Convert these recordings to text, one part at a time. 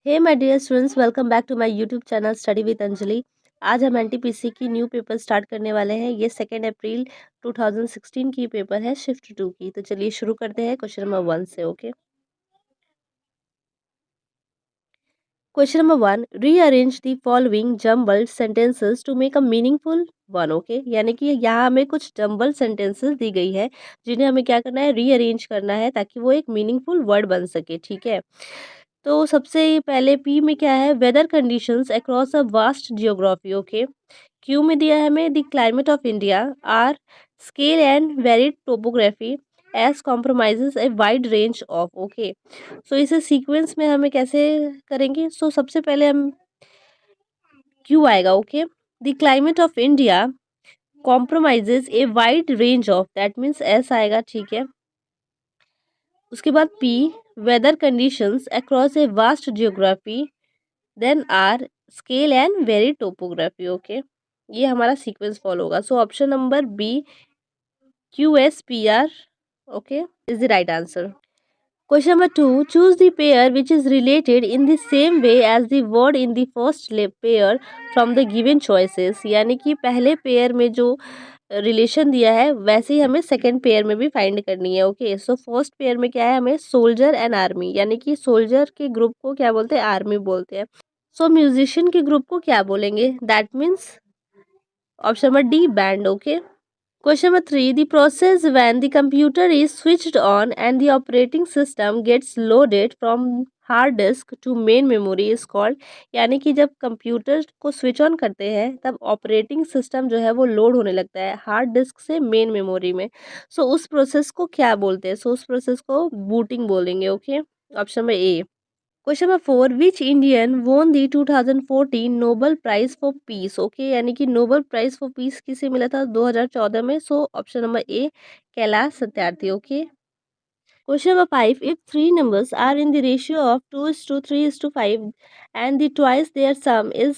Hey my dear students, welcome back to my YouTube channel study with Anjali. आज हम NTPC की new paper start करने वाले हैं। ये 2 अप्रैल 2016 की पेपर है, शिफ्ट 2 की। तो चलिए शुरू करते हैं क्वेश्चन नंबर 1 से। Okay, question number 1, rearrange the following jumbled sentences to make a meaningful one. Okay, यानी कि यहाँ हमें कुछ जम्बल्ड सेंटेंसेस दी गई है जिन्हें हमें क्या करना है, रीअरेंज करना है ताकि वो एक मीनिंगफुल वर्ड बन सके। ठीक है, तो सबसे पहले पी में क्या है, weather conditions across a vast geography. Okay, Q में दिया है हमें the climate of India. Are, scale and varied topography as compromises a wide range of. Okay, so इसे सीक्वेंस में हमें कैसे करेंगे। सो सबसे पहले हम क्यू आएगा। Okay, the climate of India compromises a wide range of, that means S आएगा। ठीक है, उसके बाद P, weather conditions across a vast geography, then R, scale and very topography. Okay, ये हमारा सीक्वेंस फॉलो होगा। So option number B, Q S P R, okay, is the right answer. Question number 2, choose the pair which is related in the same way as the word in the first pair from the given choices। यानी कि पहले pair में जो relation दिया है वैसे ही हमें second pair में भी फाइंड करनी है। ओके, सो फर्स्ट पेयर में क्या है, हमें सोल्जर एंड आर्मी, यानी कि सोल्जर के ग्रुप को क्या बोलते हैं, आर्मी बोलते हैं। सो म्यूजिशियन के ग्रुप को क्या बोलेंगे, that means option number D, band. Okay, Question number 3, the process when the computer is switched on and the operating system gets loaded from hard disk to main memory is called। यानी कि जब computer को switch on करते हैं तब operating system जो है वो लोड होने लगता है हार्ड डिस्क से मेन मेमोरी में। सो उस प्रोसेस को क्या बोलते हैं, सो उस प्रोसेस को बूटिंग बोलेंगे। Okay, option number A. Question number 4, which Indian won the 2014 Nobel prize for peace. Okay, यानी कि नोबल प्राइज फॉर पीस किसे मिला था 2014 में। So option number A, Kailash Satyarthi. Okay, question number 5, if three numbers are in the ratio of 2:3:5 and the twice their sum is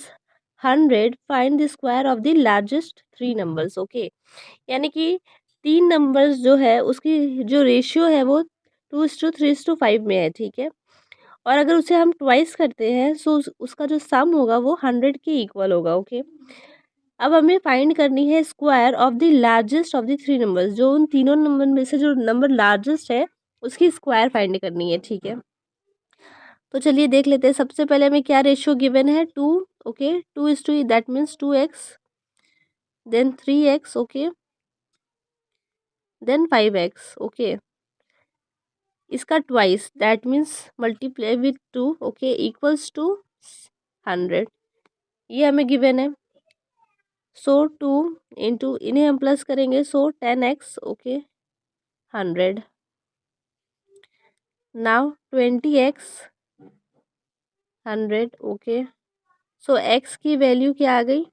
100, find the square of the largest three numbers. Okay, यानी कि तीन numbers जो है उसकी जो ratio है वो 2:3:5 में है। ठीक है, और अगर उसे हम ट्वाइस करते हैं सो उसका जो सम होगा वो 100 के इक्वल होगा। ओके, अब हमें फाइंड करनी है square of the largest of the three numbers, जो उन तीनों नंबर में से जो नंबर लार्जेस्ट है उसकी स्क्वायर फाइंड करनी है। ठीक है, तो चलिए देख लेते हैं। सबसे पहले हमें क्या रेशियो गिवन है, 2। Okay, 2:, that means 2x, then 3x। Okay, then 5x। Okay, इसका twice that means multiply with 2। Okay, equals to 100, ये हमें गिवन है। सो 2 इंटू इन्हें हम प्लस करेंगे, so 10x। Okay, 100, now 20x 100। Okay, so x की value क्या आ गई,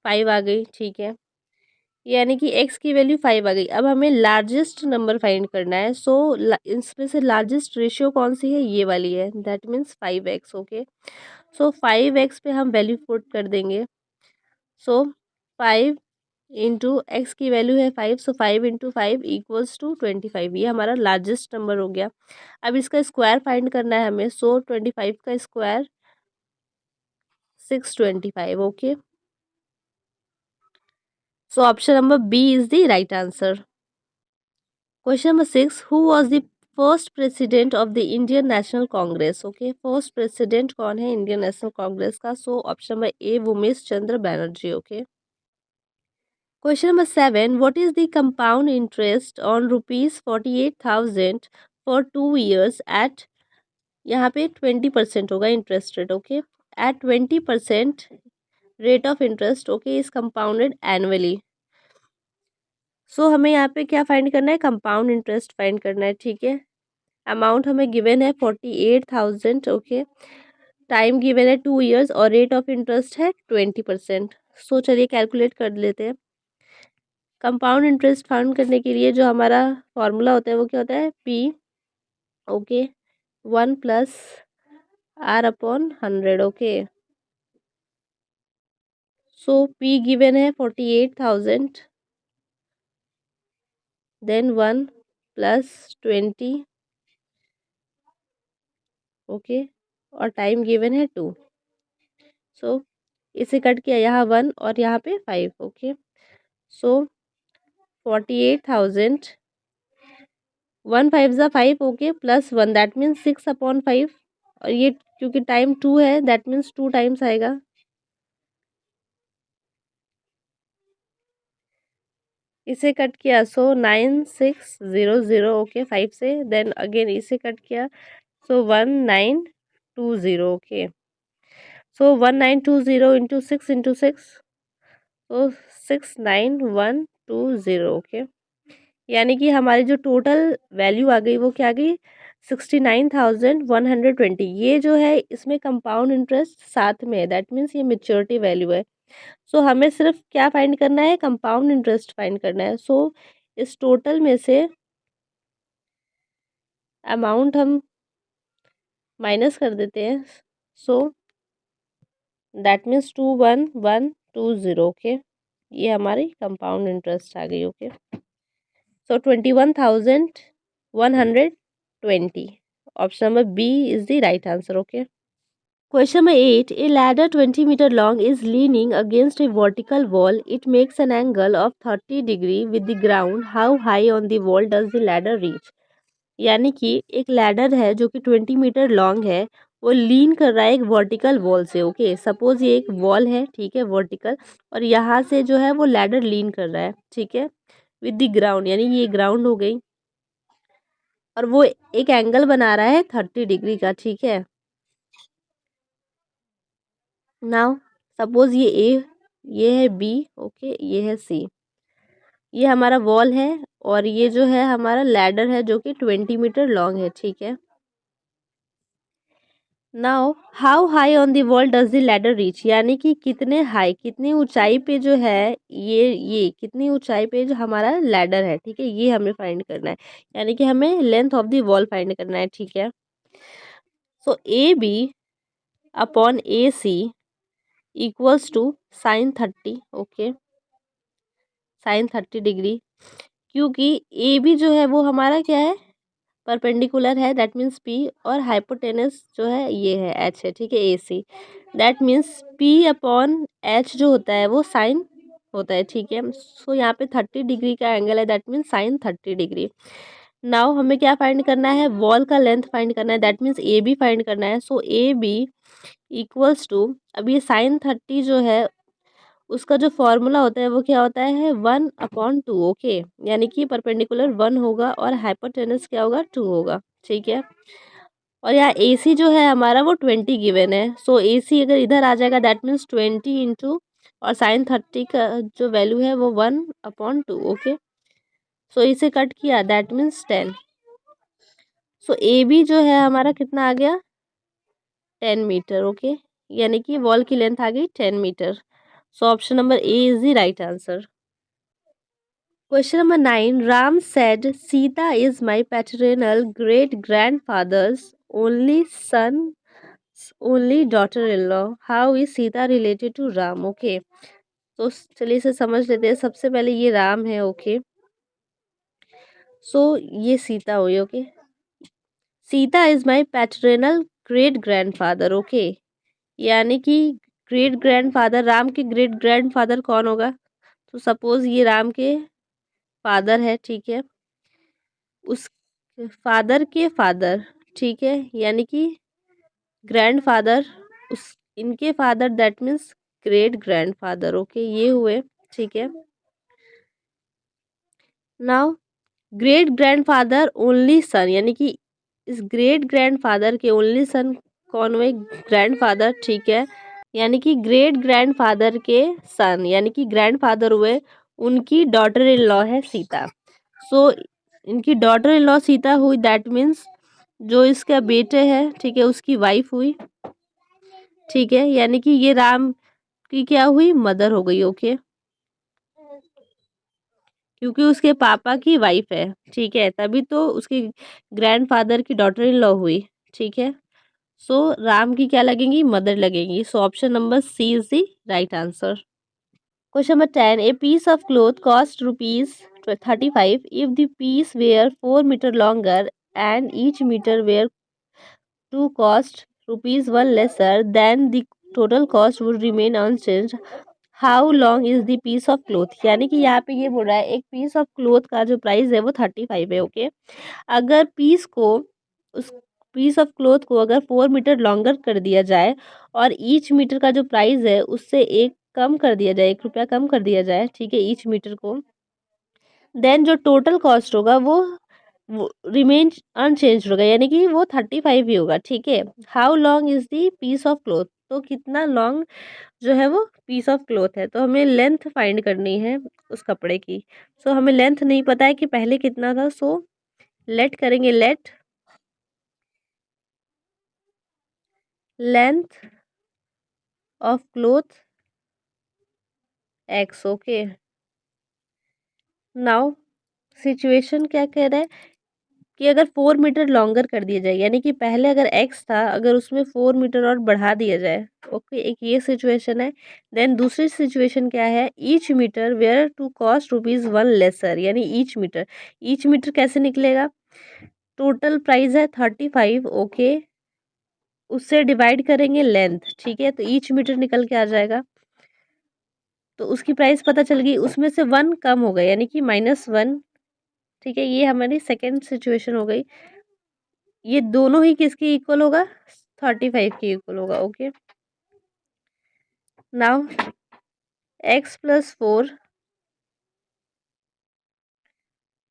5 आ गई। ठीक है, यानी कि x की वैल्यू 5 आ गई। अब हमें लार्जेस्ट नंबर फाइंड करना है। सो इसमें से लार्जेस्ट रेशियो कौन सी है, ये वाली है, that means 5x। Okay, so 5x पे हम वैल्यू पुट कर देंगे। सो 5 इंटू एक्स की वैल्यू है 5, सो 5 इंटू 5 इक्वल्स टू 25। ये हमारा लार्जेस्ट नंबर हो गया। अब इसका स्क्वायर फाइंड करना है हमें। सो 25 का square 625। Okay, so option number B is the right answer. Question number 6, who was the first president of the Indian National Congress. Okay, first president कौन है इंडियन नेशनल कांग्रेस का। So option number A, Umesh Chandra Banerjee. Okay, question number 7, what is the compound interest on ₹48,000 for 2 years at, यहाँ पे 20% होगा interest rate. Okay, at 20% rate of interest. Okay, is compounded annually. So हमें यहाँ पे क्या find करना है, कंपाउंड इंटरेस्ट फाइंड करना है। ठीक है, अमाउंट हमें गिवन है 48,000। ओके, टाइम गिवन है 2 years और रेट ऑफ इंटरेस्ट है 20%। सो चलिए कैलकुलेट कर लेते हैं। कंपाउंड इंटरेस्ट फाउंड करने के लिए जो हमारा फॉर्मूला होता है वो क्या होता है, पी। Okay, 1+r/100। ओके, सो पी गिवन है 48,000, देन 1 + 20 ओके, और टाइम गिवन है 2। सो इसे कट किया, यहाँ 1 और यहाँ पे 5। ओके, सो 48,000, 1 5 ज़ा 5, ओके, प्लस 1 दैट मीन्स 6/5, और ये क्योंकि टाइम 2 है दैट मीन्स 2 टाइम्स आएगा। इसे कट किया, सो 9600, ओके, 5 से, देन अगेन इसे कट किया, सो 1920, ओके, सो 1920 इंटू 6, तो 69120, ओके, यानी कि हमारी जो टोटल वैल्यू आ गई वो क्या आ गई, 69,120। ये जो है इसमें कंपाउंड इंटरेस्ट साथ में है, दैट मीन्स ये मेच्योरिटी वैल्यू है। सो हमें सिर्फ क्या फाइंड करना है, कंपाउंड इंटरेस्ट फाइंड करना है। सो इस टोटल में से अमाउंट हम माइनस कर देते हैं, सो दैट मीन्स 21120, ओके, ये हमारी कंपाउंड इंटरेस्ट आ गई। Okay, so 21,120, option number B is the right answer. Okay, question number 8. A ladder 20 meter long is leaning against a vertical wall. It makes an angle of 30 degree with the ground. How high on the wall does the ladder reach? यानी कि एक ladder है जो कि 20 metre long है, वो लीन कर रहा है एक वर्टिकल वॉल से। ओके, सपोज ये एक वॉल है, ठीक है, वर्टिकल, और यहाँ से जो है वो लैडर लीन कर रहा है, ठीक है, विद द ग्राउंड, यानी ये ग्राउंड हो गई, और वो एक एंगल बना रहा है 30 डिग्री का, ठीक है। नाउ सपोज ये ए, ये है बी, ओके, ये है सी, ये हमारा वॉल है, और ये जो है हमारा लैडर है जो कि 20 मीटर लॉन्ग है, ठीक है। Now how high on the wall does the ladder reach, यानी कि कितने हाई, कितनी ऊंचाई पे जो है ये कितनी ऊंचाई पे जो हमारा लैडर है, ठीक है, ये हमें फाइंड करना है, यानी कि हमें length of the wall find करना है, ठीक है। So A B upon A C equals to sine 30, okay, sine 30 degree, क्योंकि ए बी जो है वो हमारा क्या है, परपेंडिकुलर है, दैट मीन्स पी, और हाइपोटेनस जो है ये है एच है, ठीक है, A C, that means P upon H जो होता है वो साइन होता है, ठीक है। सो यहाँ पे 30 डिग्री का एंगल है, that means sign 30 degree. Now हमें क्या फाइंड करना है, वॉल का लेंथ फाइंड करना है, that means A B find करना है। So A B equals to, अब ये साइन 30 जो है उसका जो फॉर्मूला होता है वो क्या होता है, 1/2, ओके, यानी कि परपेंडिकुलर 1 होगा और हाइपोटेनस क्या होगा, 2 होगा, ठीक है। और यहाँ ए सी जो है हमारा वो 20 गिवन है, सो ए सी अगर इधर आ जाएगा दैट मीन्स 20 इंटू, और साइन 30 का जो वैल्यू है वो 1/2, ओके, सो इसे कट किया that means 10। So A B जो है हमारा कितना आ गया, 10 मीटर, ओके, यानी कि वॉल की लेंथ आ गई 10 metre. So option number A is the right answer. Question number 9. Ram said, Sita is my paternal great grandfather's only son, only daughter in law. How is Sita related to Ram? Okay. तो चलिए इसे समझ लेते हैं। सबसे पहले ये राम है, ओके, सो ये सीता हुई, okay, Sita is my paternal great grandfather, okay, यानी कि ग्रेट ग्रैंडफादर, राम के ग्रेट ग्रैंडफादर कौन होगा, तो सपोज ये राम के फादर है, ठीक है, उस फादर के फादर, ठीक है, यानी कि ग्रैंडफादर, उस इनके father, that means great grandfather, okay, ये हुए, ठीक है। Now great grandfather only son, यानी कि इस ग्रेट ग्रैंडफादर के ओनली सन कौन हुए, ग्रैंडफादर, ठीक है, यानी कि ग्रेट ग्रैंडफादर के सन, यानी कि ग्रैंडफादर हुए, उनकी डॉटर इन लॉ है सीता। सो इनकी डॉटर इन लॉ सीता हुई, दैट मीन्स जो इसका बेटे है, ठीक है, उसकी वाइफ हुई, ठीक है, यानी कि ये राम की क्या हुई, मदर हो गई, ओके, क्योंकि उसके पापा की वाइफ है, ठीक है, तभी तो उसके ग्रैंडफादर की डॉटर इन लॉ हुई, ठीक है। सो राम की क्या लगेंगी, मदर लगेंगी। So option number C is the right answer. Question number 10. A piece of cloth cost rupees 35 if the piece were 4 meter longer and each meter were to cost rupees 1 lesser, then the total cost would remain unchanged. How long is the piece of cloth, यानी कि यहाँ पे ये बोल रहा है एक piece of cloth का जो प्राइस है वो 35 है। ओके, अगर पीस को उस पीस ऑफ क्लोथ को अगर 4 मीटर लॉन्गर कर दिया जाए और ईच मीटर का जो प्राइस है उससे एक कम कर दिया जाए, 1 रुपया कम कर दिया जाए, ठीक है, ईच मीटर को, देन जो टोटल कॉस्ट होगा वो रिमेन अनचेंज होगा, यानी कि वो 35 ही होगा। ठीक है, how long is the piece of cloth, तो कितना लॉन्ग जो है वो पीस ऑफ क्लोथ है, तो हमें लेंथ फाइंड करनी है उस कपड़े की। सो हमें लेंथ नहीं पता है कि पहले कितना था, सो लेट करेंगे, late length of cloth x. Okay, now situation क्या कह रहा है कि अगर 4 मीटर लॉन्गर कर दिया जाए, यानी कि पहले अगर एक्स था अगर उसमें 4 मीटर और बढ़ा दिया जाए। ओके, एक ये सिचुएशन है। देन दूसरी सिचुएशन क्या है, each metre were to cost rupees 1 lesser, यानी ईच मीटर कैसे निकलेगा, टोटल प्राइस है 35। ओके, उससे डिवाइड करेंगे लेंथ, ठीक है, तो ईच मीटर निकल के आ जाएगा, तो उसकी प्राइस पता चल गई, उसमें से 1 कम हो गया, यानी कि -1। ठीक है, ये हमारी सेकेंड सिचुएशन हो गई। ये दोनों ही किसके इक्वल होगा, 35 के इक्वल होगा। Okay, now x+4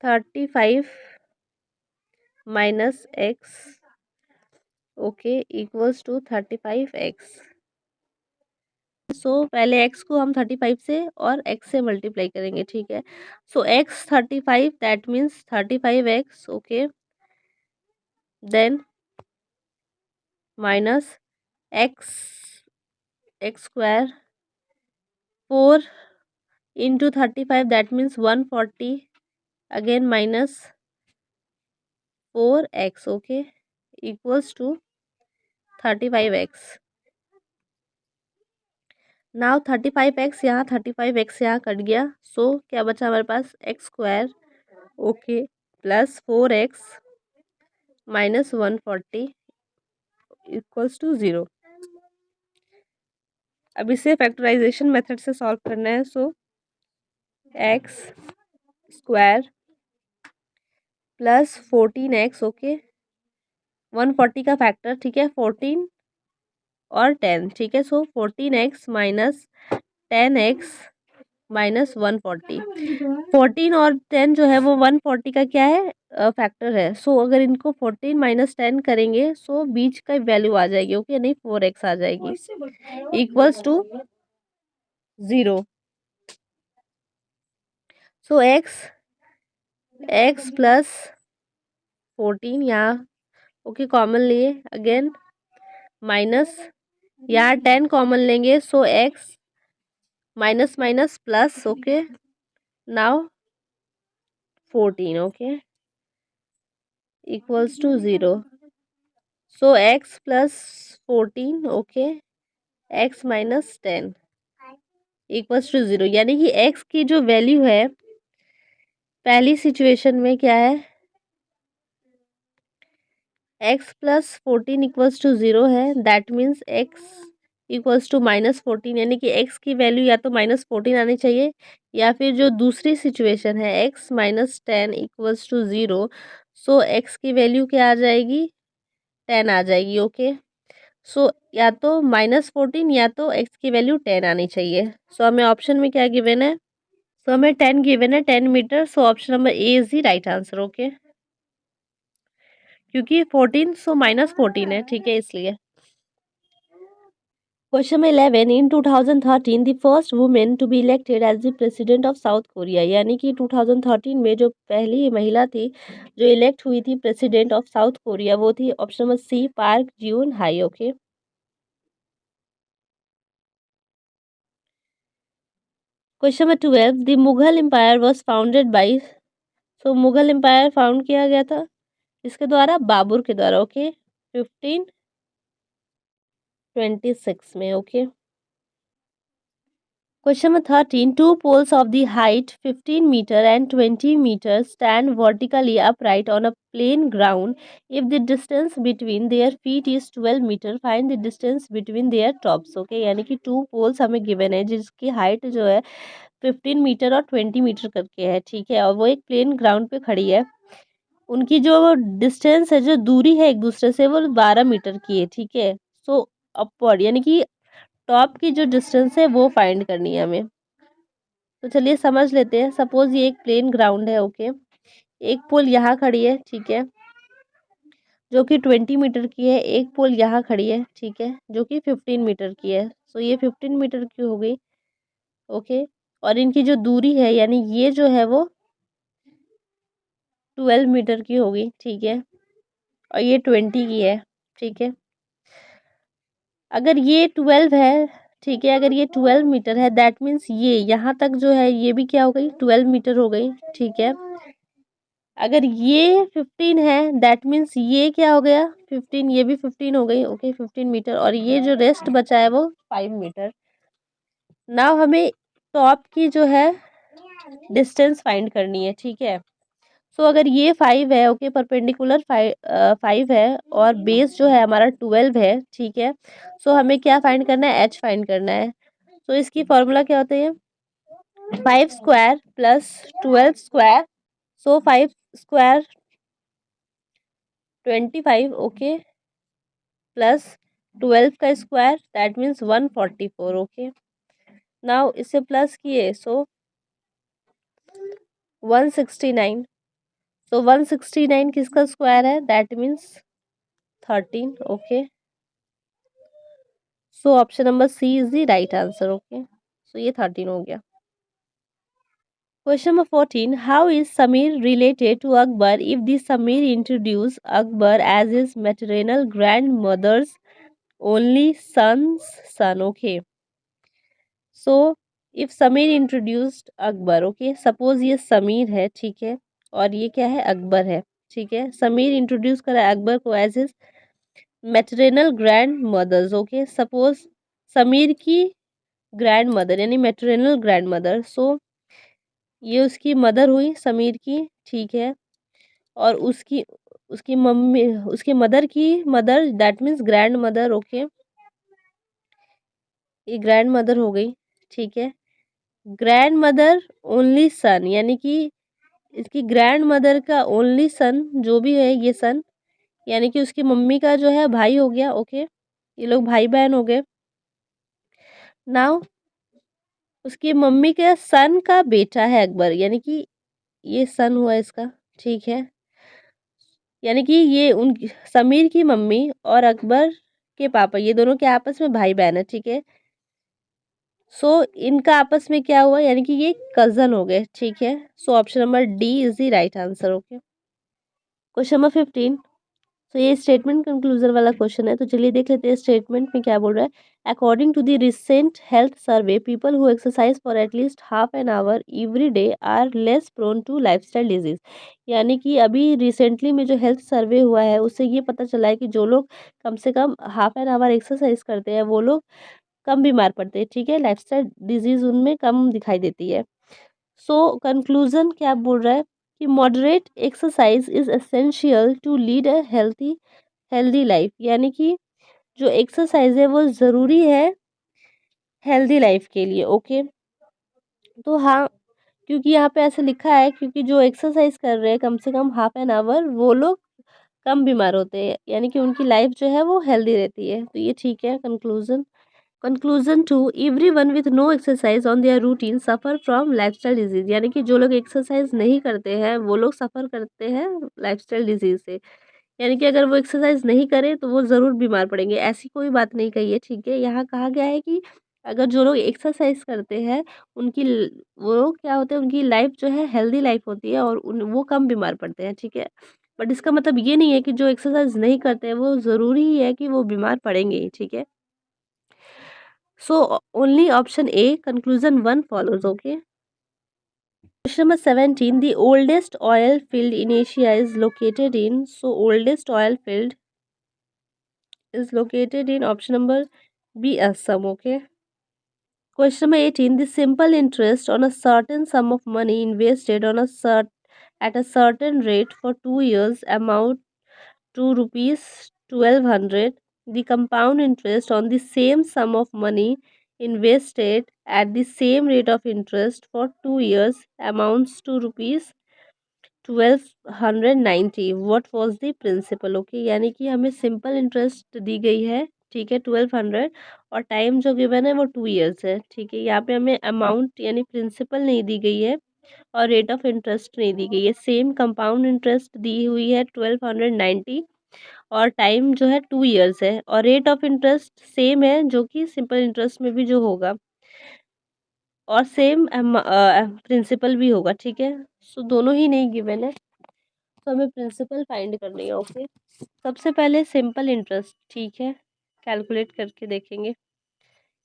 35 minus X, okay, equals to 35x। So पहले x को हम 35 से और x से मल्टीप्लाई करेंगे। ठीक है, so x 35, that means 35x। Okay, then minus X square 4 into 35, that means 140, again minus 4x। Okay, equals to 35x। Now 35x यहाँ, 35x यहाँ कट गया, सो क्या बचा हमारे पास, x square, okay, plus 4x minus 140 equals to 0। अब इसे factorisation method से सॉल्व करना है। So x square plus 14x, okay, 140 का फैक्टर, ठीक है, 14 और 10, ठीक है, सो 14x माइनस 10x माइनस 140। 14 और 10 जो है वो 140 का क्या है, फैक्टर है। सो अगर इनको 14 माइनस 10 करेंगे, सो बीच का वैल्यू आ जाएगी। ओके, नहीं 4x आ जाएगी, equals to 0। So x plus 14 यहाँ, ओके, कॉमन लिए, अगेन माइनस, यहाँ 10 कॉमन लेंगे, so x minus minus plus, okay, now 14, okay, equals to 0। So x plus 14, okay, x minus 10 equals to 0, यानी कि एक्स की जो वैल्यू है पहली सिचुएशन में क्या है, एक्स प्लस 14 इक्वल्स टू 0 है, that means X equals to -14, यानी कि एक्स की वैल्यू या तो -14 आनी चाहिए, या फिर जो दूसरी सिचुएशन है X minus 10 equals to 0, so X की वैल्यू क्या आ जाएगी, 10 आ जाएगी। ओके, सो या तो -14 या तो एक्स की वैल्यू 10 आनी चाहिए। सो हमें ऑप्शन में क्या गिवन है, सो हमें 10 गिवन है, 10 metre, so option number A is the right answer. Okay, क्योंकि 14 सो -14 है, ठीक है, इसलिए। Question number 11, in 2013 the first women to be elected as the president of South Korea, यानी कि 2013 में जो पहली महिला थी जो इलेक्ट हुई थी प्रेसिडेंट ऑफ साउथ कोरिया, वो थी option number C, Park Geun hye. Okay, question number 12, the Mughal empire was founded by, so Mughal empire found किया गया था इसके द्वारा, बाबर के द्वारा। ओके, 1526 में। Okay, Question number 13. Two poles of the height 15 meter and 20 meter stand vertically upright on a plain ground. If the distance between their feet is 12 meter, find the distance between their tops. Okay, यानी कि two poles हमें given है जिसकी height जो है 15 metre और 20 metre करके है, ठीक है, और वो एक प्लेन ग्राउंड पे खड़ी है। उनकी जो डिस्टेंस है, जो दूरी है एक दूसरे से, वो 12 मीटर की है, ठीक है। सो अपवर्ड यानी कि टॉप की जो डिस्टेंस है वो फाइंड करनी है हमें। तो चलिए समझ लेते हैं। सपोज ये एक प्लेन ग्राउंड है, ओके। एक पोल यहाँ खड़ी है, ठीक है, जो कि 20 मीटर की है। एक पोल यहाँ खड़ी है, ठीक है, जो कि 15 मीटर की है। सो ये 15 मीटर की हो गई, ओके। और इनकी जो दूरी है, यानी ये जो है वो 12 मीटर की होगी, ठीक है, और ये 20 की है, ठीक है। अगर ये 12 है, ठीक है, अगर ये 12 मीटर है, दैट मीन्स ये यहाँ तक जो है ये भी क्या हो गई, 12 मीटर हो गई, ठीक है। अगर ये 15 है, दैट मीन्स ये क्या हो गया, 15, ये भी 15 हो गई, ओके, 15 मीटर। और ये जो रेस्ट बचा है वो 5 मीटर। नाउ हमें टॉप की जो है डिस्टेंस फाइंड करनी है, ठीक है। सो अगर ये 5 है, ओके, परपेंडिकुलर 5 है, और बेस जो है हमारा 12 है, ठीक है। सो हमें क्या फाइंड करना है, एच फाइंड करना है। सो इसकी फॉर्मूला क्या होती है, 5 square plus 12 square. So 5 square 25, okay, plus 12 का square, that means 144, okay. Now इसे प्लस किए, सो 169। सो 169 किसका स्क्वायर है, that means 13, okay. So option number C is the right answer, okay. So ये 13 हो गया। Question number 14. How is Samir related to Akbar if the Samir introduced Akbar as his maternal grandmother's only son's son? Okay. So, if Samir introduced Akbar, okay, suppose ये समीर है, ठीक है, और ये क्या है, अकबर है, ठीक है। समीर इंट्रोड्यूस करा अकबर को as his maternal grandmothers, okay. Suppose Sameer की ग्रैंड मदर यानी मैटरनल ग्रैंड मदर, सो ये उसकी मदर हुई समीर की, ठीक है। और उसकी उसकी मम्मी, उसकी मदर की mother, that means grand mother, okay. ये ग्रैंड मदर हो गई, ठीक है। ग्रैंड मदर ओनली सन यानी कि इसकी ग्रैंड मदर का ओनली सन जो भी है ये सन, यानी कि उसकी मम्मी का जो है भाई हो गया, ओके। ये लोग भाई बहन हो गए। नाउ उसकी मम्मी के सन का बेटा है अकबर, यानी कि ये सन हुआ इसका, ठीक है। यानी कि ये उन समीर की मम्मी और अकबर के पापा, ये दोनों के आपस में भाई बहन है, ठीक है। सो इनका आपस में क्या हुआ, यानी कि ये कजन हो गए, ठीक है। So option number D is the right answer, okay. Question number 15। तो ये स्टेटमेंट कंक्लूजन वाला क्वेश्चन है, तो चलिए देख लेते हैं स्टेटमेंट में क्या बोल रहा है। According to the recent health survey, people who exercise for at least half an hour every day are less prone to lifestyle disease. यानी कि अभी रिसेंटली में जो हेल्थ सर्वे हुआ है उससे ये पता चला है कि जो लोग कम से कम हाफ एन आवर एक्सरसाइज करते हैं वो लोग कम बीमार पड़ते हैं, ठीक है। लाइफस्टाइल डिजीज उनमें कम दिखाई देती है। सो कंक्लूजन क्या बोल रहा है कि moderate exercise is essential to lead a healthy life, यानी कि जो एक्सरसाइज है वो ज़रूरी है हेल्दी लाइफ के लिए, ओके। तो हाँ, क्योंकि यहाँ पे ऐसे लिखा है क्योंकि जो एक्सरसाइज कर रहे हैं कम से कम हाफ एन आवर वो लोग कम बीमार होते हैं, यानी कि उनकी लाइफ जो है वो हेल्दी रहती है, तो ये ठीक है conclusion. Conclusion two, everyone with no exercise on their routine suffer from lifestyle disease, यानी कि जो लोग एक्सरसाइज नहीं करते हैं वो लोग सफ़र करते हैं लाइफस्टाइल डिजीज से। यानी कि अगर वो एक्सरसाइज नहीं करें तो वो ज़रूर बीमार पड़ेंगे, ऐसी कोई बात नहीं कही है, ठीक है। यहाँ कहा गया है कि अगर जो लोग एक्सरसाइज करते हैं उनकी वो लोग क्या होते हैं, उनकी लाइफ जो है हेल्दी लाइफ होती है और उन वो कम बीमार पड़ते हैं, ठीक है। बट इसका मतलब ये नहीं है कि जो एक्सरसाइज नहीं करते हैं वो ज़रूरी ही है कि वो बीमार पड़ेंगे ही, ठीक है। So only option A, conclusion 1 follows, okay. Question number 17. The oldest oil field in Asia is located in. So oldest oil field is located in option number B, Assam, okay. Question number 18. The simple interest on a certain sum of money invested on at a certain rate for 2 years amount to rupees 1200. The compound interest on the same sum of money invested at the same rate of interest for 2 years amounts to rupees 1290. What was the principal? Okay, यानी कि हमें simple interest दी गई है, ठीक है, 1200, और time जो given है वो 2 इयर्स है, ठीक है। यहाँ पे हमें अमाउंट यानी प्रिंसिपल नहीं दी गई है और रेट ऑफ इंटरेस्ट नहीं दी गई है। सेम कंपाउंड इंटरेस्ट दी हुई है 1290, और टाइम जो है 2 इयर्स है, और रेट ऑफ इंटरेस्ट सेम है जो कि सिंपल इंटरेस्ट में भी जो होगा, और सेम प्रिंसिपल भी होगा, ठीक है। सो दोनों ही नहीं गिवन है, तो हमें प्रिंसिपल फाइंड करनी है। ओके, सबसे पहले सिंपल इंटरेस्ट, ठीक है, कैलकुलेट करके देखेंगे।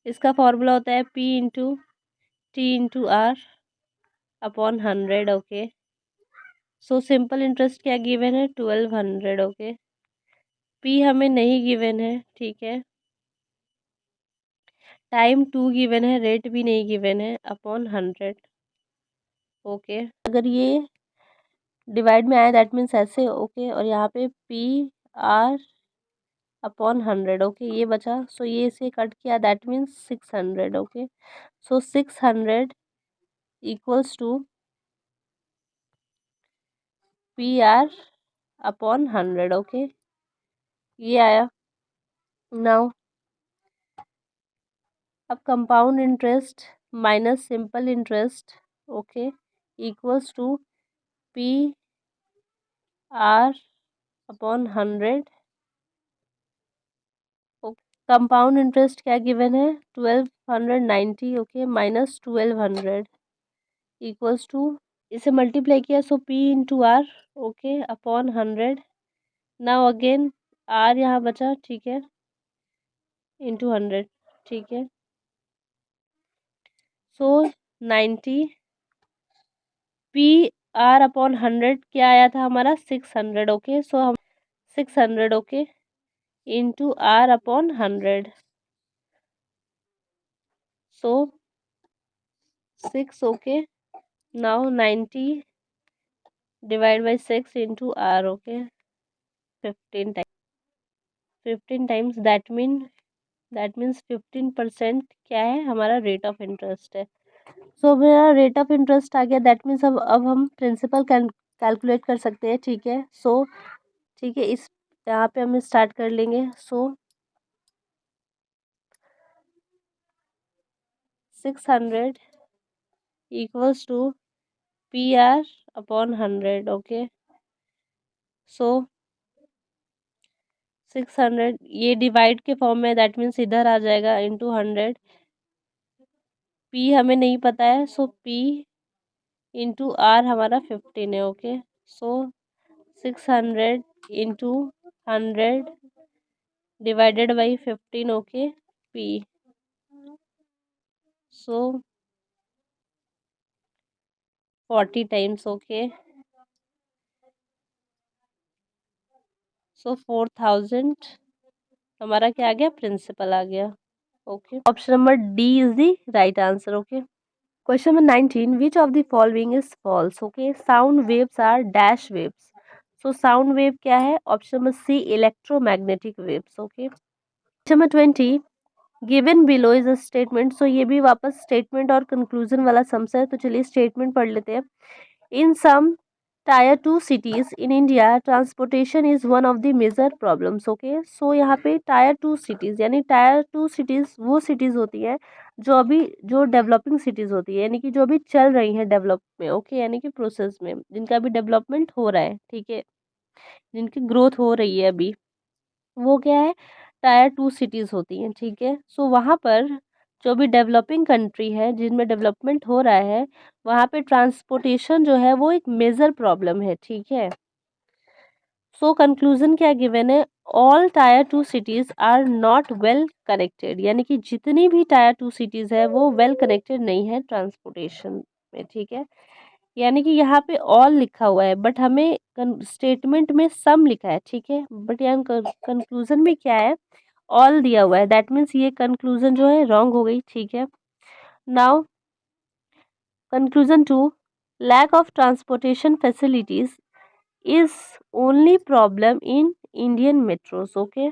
इसका फॉर्मूला होता है P/T/R upon 100। Okay, so simple interest क्या गिवन है? 1200। ओके, P हमें नहीं गिवन है, ठीक है, टाइम 2 गिवन है, रेट भी नहीं गिवन है, अपॉन 100। ओके, अगर ये डिवाइड में आए दैट मीन्स ऐसे, ओके, और यहाँ पे P/R अपॉन 100। ओके, ये बचा, सो ये इसे कट किया that means 600। Okay, so 600 equals to P/R upon 100। Okay, ये आया। नाउ अब compound interest minus simple interest, okay, equals to P/R upon 100। Compound interest क्या गिवन है? 1290। ओके, माइनस 1200 इक्वल्स टू, इसे मल्टीप्लाई किया, so P/R, okay, upon 100। Now again R यहाँ बचा, ठीक है, इंटू 100, ठीक है, सो 90। P/R अपॉन 100 क्या आया था हमारा? 600। ओके, सो हम 600, okay, into R upon 100, so 6। Okay, now 90 divide by 6 into R। Okay, 15 times, that means 15% क्या है हमारा? रेट ऑफ इंटरेस्ट है। सो मेरा रेट ऑफ इंटरेस्ट आ गया, दैट मीन्स अब हम प्रिंसिपल कैलकुलेट कर सकते हैं, ठीक है। सो ठीक है, इस यहाँ पे हम स्टार्ट कर लेंगे। So 600 equals to P/R upon 100। Okay, so 600 ये डिवाइड के फॉर्म में, दैट मीन्स इधर आ जाएगा, इंटू 100। P हमें नहीं पता है, सो P इंटू R हमारा 15 है। Okay, so 600 into 100 divided by 15। Okay, P, so 40 times. Okay, so 4000 हमारा क्या आ गया? प्रिंसिपल आ गया। Okay, option number D is the right answer. Okay, question number 19, which of the following is false? Okay, sound waves are dash waves. So sound wave क्या है? Option number C, electromagnetic waves. Okay, question number 20, given below is a statement. सो ये भी वापस statement और conclusion वाला sums है, तो चलिए स्टेटमेंट पढ़ लेते हैं। In some tier 2 cities in India transportation is one of the major problems. Okay, so यहाँ पे टायर 2 सिटीज, यानी टायर 2 सिटीज वो सिटीज होती है जो डेवलपिंग सिटीज होती है, यानी कि जो अभी चल रही हैं डेवलप में। ओके, यानी कि प्रोसेस में, जिनका अभी डेवलपमेंट हो रहा है, ठीक है, जिनकी ग्रोथ हो रही है अभी, वो क्या है? टायर 2 सिटीज़ होती हैं, ठीक है। सो वहाँ पर जो भी डेवलपिंग कंट्री है, जिनमें डेवलपमेंट हो रहा है, वहाँ पे ट्रांसपोर्टेशन जो है वो एक मेजर प्रॉब्लम है, ठीक है। सो कंक्लूजन क्या गिवन है? All tier 2 cities are not well connected, यानी कि जितनी भी टायर 2 सिटीज़ है वो वेल कनेक्टेड नहीं है ट्रांसपोर्टेशन में, ठीक है। यानी कि यहाँ पे ऑल लिखा हुआ है, बट हमें स्टेटमेंट में सम लिखा है, ठीक है, बट यहाँ कंक्लूजन में क्या है? ऑल दिया हुआ है, दैट मीन्स ये कंक्लूजन जो है रॉन्ग हो गई, ठीक है। Now conclusion 2, lack of transportation facilities is only problem in Indian metros. Okay,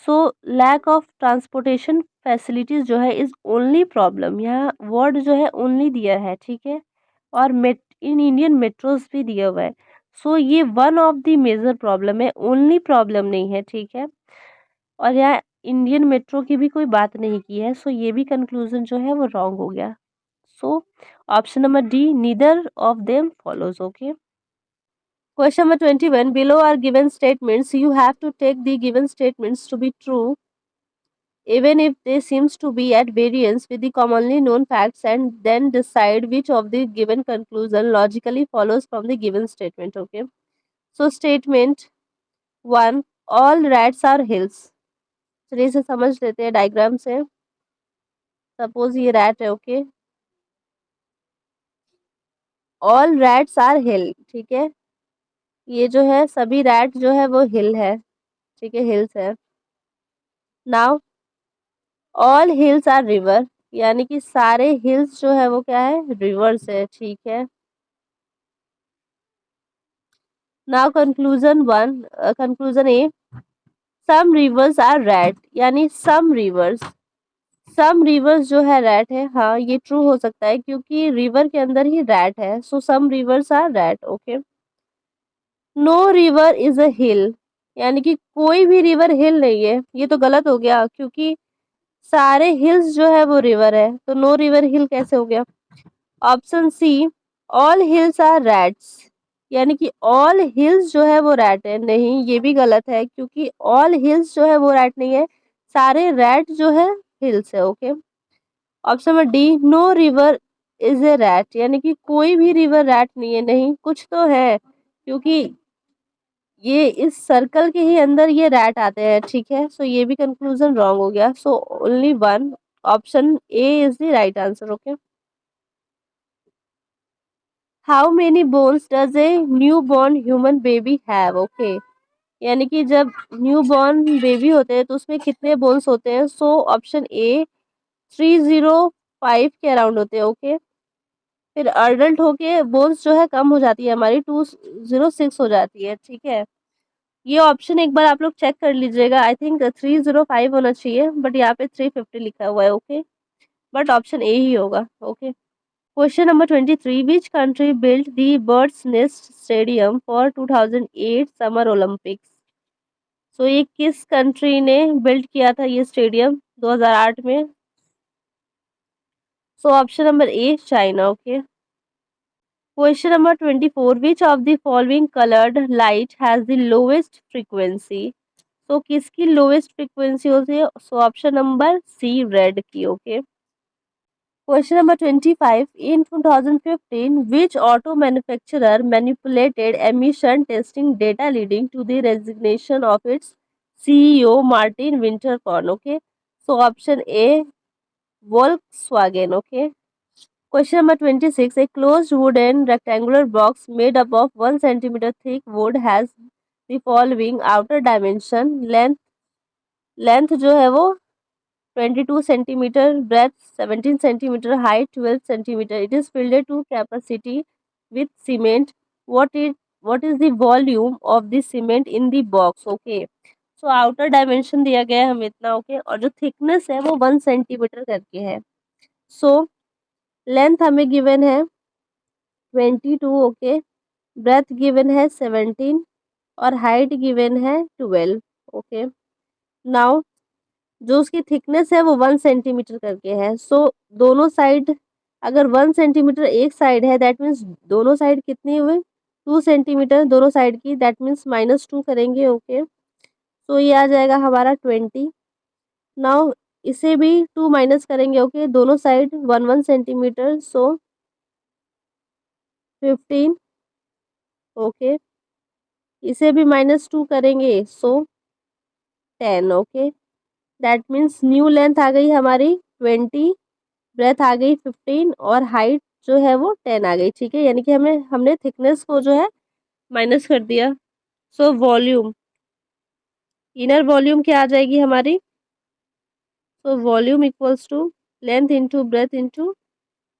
so lack of transportation facilities जो है is only problem, यहाँ word जो है only दिया है, ठीक है, और इन इंडियन मेट्रोस भी दिया हुआ है। सो ये one of the major problem है, ओनली प्रॉब्लम नहीं है, ठीक है। और यहाँ इंडियन मेट्रो की भी कोई बात नहीं की है, सो ये भी कंक्लूजन जो है वो रॉन्ग हो गया। So option number D, neither of them follows. Okay, question number 21, below are given statements, you have to take the given statements to be true even if they seems to be at variance with the commonly known facts, and then decide which of the given conclusion logically follows from the given statement. Okay, so statement 1, all rats are hills। चलिए इसे समझ लेते हैं diagram से। Suppose ये rat है, okay, all rats are हिल, ठीक है, ये जो है सभी रैट जो है वो हिल है, ठीक है, हिल्स है। Now all hills are river, यानी कि सारे हिल्स जो है वो क्या है, रिवर्स है, ठीक है। Now conclusion one, conclusion A, some rivers are red, यानी सम रिवर्स जो है रेड है, हाँ ये ट्रू हो सकता है क्योंकि रिवर के अंदर ही रैट है, so some rivers are red. Okay, no river is a hill, यानी कि कोई भी रिवर हिल नहीं है, ये तो गलत हो गया क्योंकि सारे हिल्स जो है वो रिवर है, तो नो रिवर हिल कैसे हो गया। Option C, all hills are rats, यानी कि ऑल हिल्स जो है वो रैट है, नहीं ये भी गलत है क्योंकि ऑल हिल्स जो है वो रैट नहीं है, सारे रैट जो है हिल्स है। Okay, option number D, no river is a rat, यानी कि कोई भी रिवर रैट नहीं है, नहीं कुछ तो है क्योंकि ये इस सर्कल के ही अंदर ये रैट आते हैं, ठीक है, सो ये भी कंक्लूजन रॉन्ग हो गया। So only one, option A is the right answer. Okay, how many bones does a new born human baby have. Okay, यानी कि जब न्यू बॉर्न बेबी होते हैं तो उसमें कितने बोन्स होते हैं, सो ऑप्शन ए 305 के अराउंड होते हैं। ओके, फिर अडल्ट होके बोन्स जो है कम हो जाती है हमारी, 206 हो जाती है, ठीक है। ये ऑप्शन एक बार आप लोग चेक कर लीजिएगा, आई थिंक 305 होना चाहिए, बट यहाँ पे 350 लिखा हुआ है। ओके, बट ऑप्शन ए ही होगा। Okay, question number 23, which country built the birds nest stadium for 2008 summer Olympics. So ये किस कंट्री ने बिल्ड किया था ये स्टेडियम 2008 में। So option number A, China. Okay, question number 24, which of the following coloured light has the lowest frequency. तो किसकी lowest frequency होती है, so option number C, red की। Okay, question number 25, in 2015 which auto manufacturer manipulated emission testing data leading to the resignation of its CEO Martin Winterkorn. Okay, so option A, Volkswagen. Okay, question number 26, a closed wooden rectangular box made up of 1 centimeter thick wood has the following outer dimension, length जो है वो 22 centimetre, breadth 17 centimetre, height 12 centimetre, it is filled to capacity with cement, what is the volume of the cement in the box. Okay, so outer dimension दिया गया है हमें इतना, okay, और जो थिकनेस है वो 1 सेंटीमीटर करके है। सो लेंथ हमें गिवन है 22, ओके, ब्रेथ गिवन है 17 और हाइट गिवन है 12। ओके, नाउ जो उसकी थिकनेस है वो 1 सेंटीमीटर करके है, सो दोनों साइड, अगर 1 सेंटीमीटर एक साइड है दैट मीन्स दोनों साइड कितनी हुई, 2 सेंटीमीटर दोनों साइड की, दैट मीन्स -2 करेंगे। ओके, सो ये आ जाएगा हमारा 20। नाउ इसे भी 2 माइनस करेंगे, ओके, दोनों साइड 1 1 सेंटीमीटर, सो 15। ओके, इसे भी -2 करेंगे, so 10। Okay, that means new length आ गई हमारी 20, ब्रेथ आ गई 15 और हाइट जो है वो 10 आ गई, ठीक है, यानी कि हमें हमने थिकनेस को जो है माइनस कर दिया। सो वॉल्यूम, इनर वॉल्यूम क्या आ जाएगी हमारी, so volume equals to length into breadth into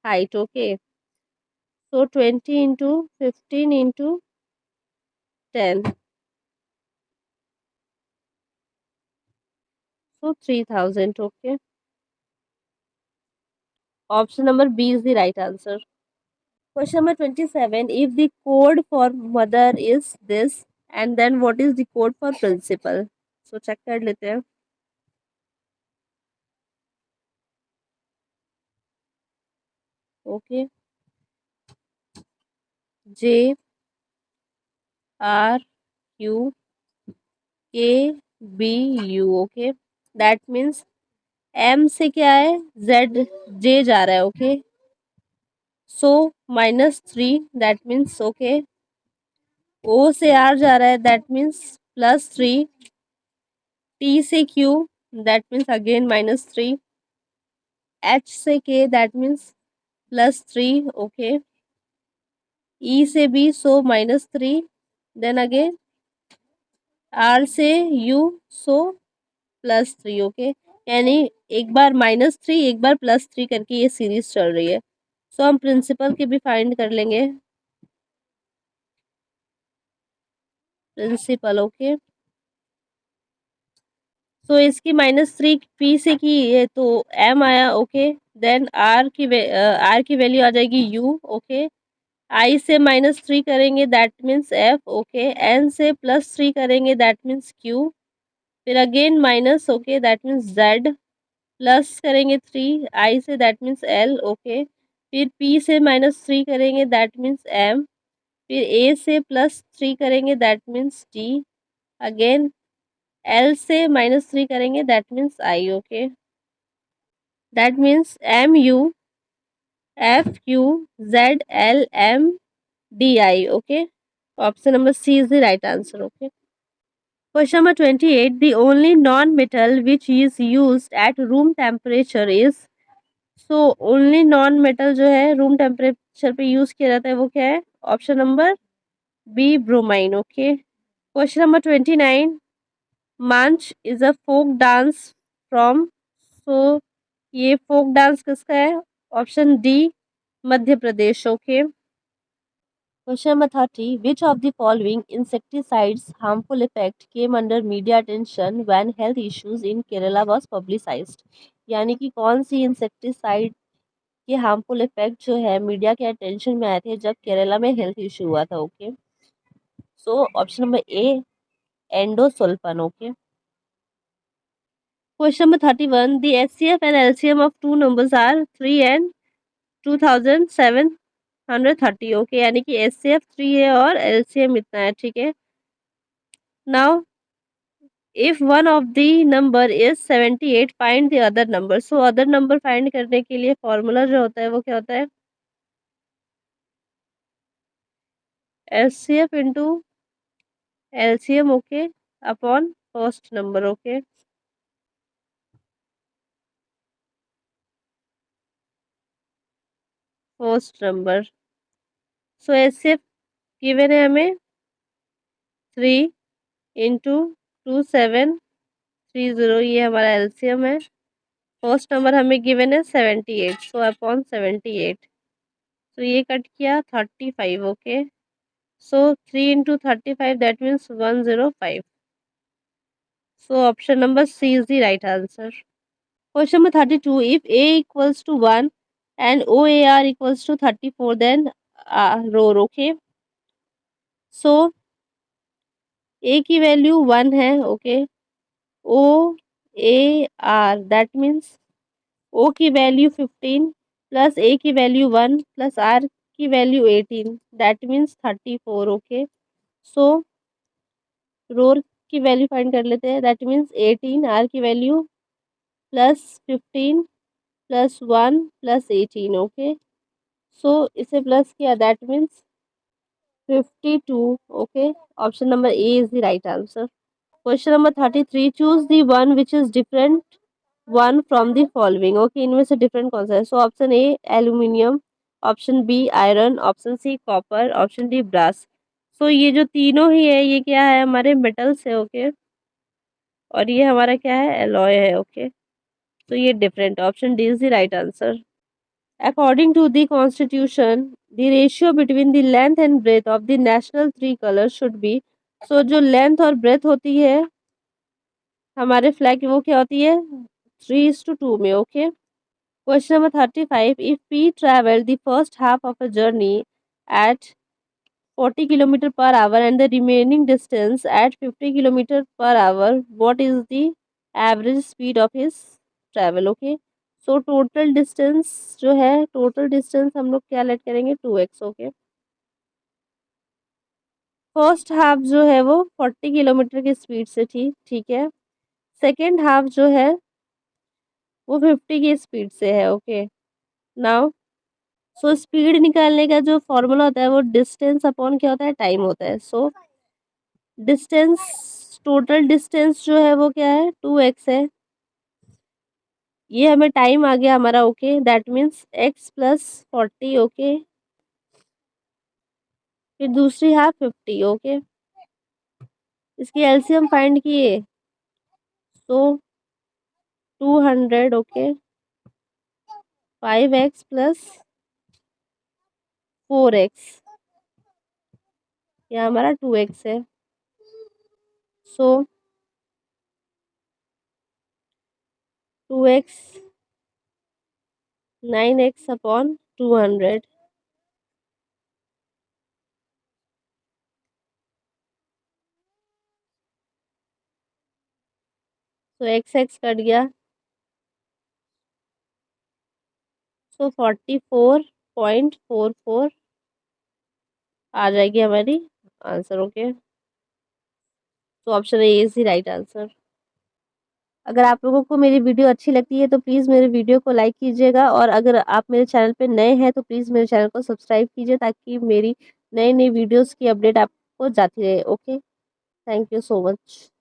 height, okay. So 20 into 15 into 10, so 3000, okay. Option number B is the right answer. Question number 27. If the code for mother is this, and then what is the code for principal? So check कर लेते हैं. Okay. J R Q K B U. Okay. That means M से क्या है? Z J जा रहा है. Okay. So -3. That means okay. O से R जा रहा है. That means +3. T से Q. That means again -3. H से K. That means +3. Okay. E से B. So -3. Then again R से U. So +3. ओके, यानी एक बार -3 एक बार +3 करके ये सीरीज चल रही है. सो हम प्रिंसिपल के भी फाइंड कर लेंगे. Principal, okay. सो इसकी -3 पी से की है तो M आया, ओके. देन R की वैल्यू आ जाएगी U, ओके. I से -3 करेंगे that means F, okay. N से +3 करेंगे दैट मीन्स Q. फिर again minus, okay, that means Z. Plus करेंगे 3 I say that means L, okay. फिर P से -3 करेंगे दैट मीन्स M. फिर A से +3 करेंगे that means T. Again L से -3 करेंगे that means I, okay. That means MUFQZLMDI, okay. Option number C is the right answer, okay. Question number 28. The only non-metal which is used at room temperature is. So only non metal जो है room temperature पे use किया जाता है वो क्या है? Option number B, bromine, okay. Question number 29. Maanch is a folk dance from. So ये फोक डांस किसका है? Option D, Madhya Pradesh, okay. Question number 30. Which of the following insecticides harmful effect came under media attention when health issues in Kerala was publicised? यानी कि कौन सी insecticide ये harmful effect जो है मीडिया के अटेंशन में आए थे जब केरला में हेल्थ इशू हुआ था, okay. So option number A, endosulfan, okay. Question number 31. The HCF and LCM of two numbers are 3 and 2730, okay. यानी कि एचसीएफ 3 है और एलसीएम इतना है, ठीक है. Now if one of the number is 78, find the other number. So other number find करने के लिए फॉर्मूला जो होता है वो क्या होता है? HCF into LCM, okay, upon first number, okay. First number. So HCF given है हमें 3 × 2730, ये हमारा एलसीएम है. फर्स्ट नंबर हमें गिवन है 78, सो अपॉन 78. तो ये कट किया 35, okay. So 3 × 35 that means 105. So option number C is the right answer. Question number 32. If A equals to 1 and O A R equals to 34 then roar, okay. So A की value 1 है, okay. O A R that means O की value 15 plus A की value 1 plus R की value 18 that means 34, okay. So roar की value find कर लेते हैं. That means 18, R की value plus 15 plus 1 plus 18, okay. So इसे प्लस किया that means 52, okay. Option number A is the right answer. Question number 33. Choose the one which is different one from the following, okay. इनमें से different कौन सा है? So option A aluminium, option B iron, option C copper, option D brass. So ये जो तीनों ही है ये क्या है? हमारे मेटल्स है, ओके. और ये हमारा क्या है? एलॉय है, ओके. तो ये different, option D is the right answer. According to the constitution the ratio between the length and breath of the national three colour should be. So जो लेंथ और ब्रेथ होती है हमारे फ्लैग की, वो क्या होती है, 3:2 में। Okay. Question number 35, if we travel the first half of a journey at 40 kilometre per hour and the remaining distance at 50 kilometre per hour, what is the average speed of his travel. Okay. So total distance जो है, total distance हम लोग क्या late करेंगे, 2x। Okay. First half जो है वो 40 kilometre की स्पीड से थी, ठीक है। सेकेंड हाफ जो है वो 50 की स्पीड से है। ओके। नाउ सो स्पीड निकालने का जो फॉर्मूला होता है वो डिस्टेंस अपॉन क्या होता है, टाइम होता है। सो डिस्टेंस, टोटल डिस्टेंस जो है वो क्या है, 2x है। ये हमें टाइम आ गया हमारा। Okay, that means x+40। Okay. फिर दूसरी हाफ 50। ओके। इसकी एलसीएम फाइंड किए तो 200। ओके। 5x+4x, यह हमारा 2x है। सो 2x 9x/200। तो x कट गया, सो 44.44 आ जाएगी हमारी आंसर। ओके। तो option A is the right answer. अगर आप लोगों को मेरी वीडियो अच्छी लगती है तो प्लीज़ मेरे वीडियो को लाइक कीजिएगा, और अगर आप मेरे चैनल पे नए हैं तो प्लीज़ मेरे चैनल को सब्सक्राइब कीजिए, ताकि मेरी नई नई वीडियोस की अपडेट आपको जाती रहे। Okay. Thank you so much.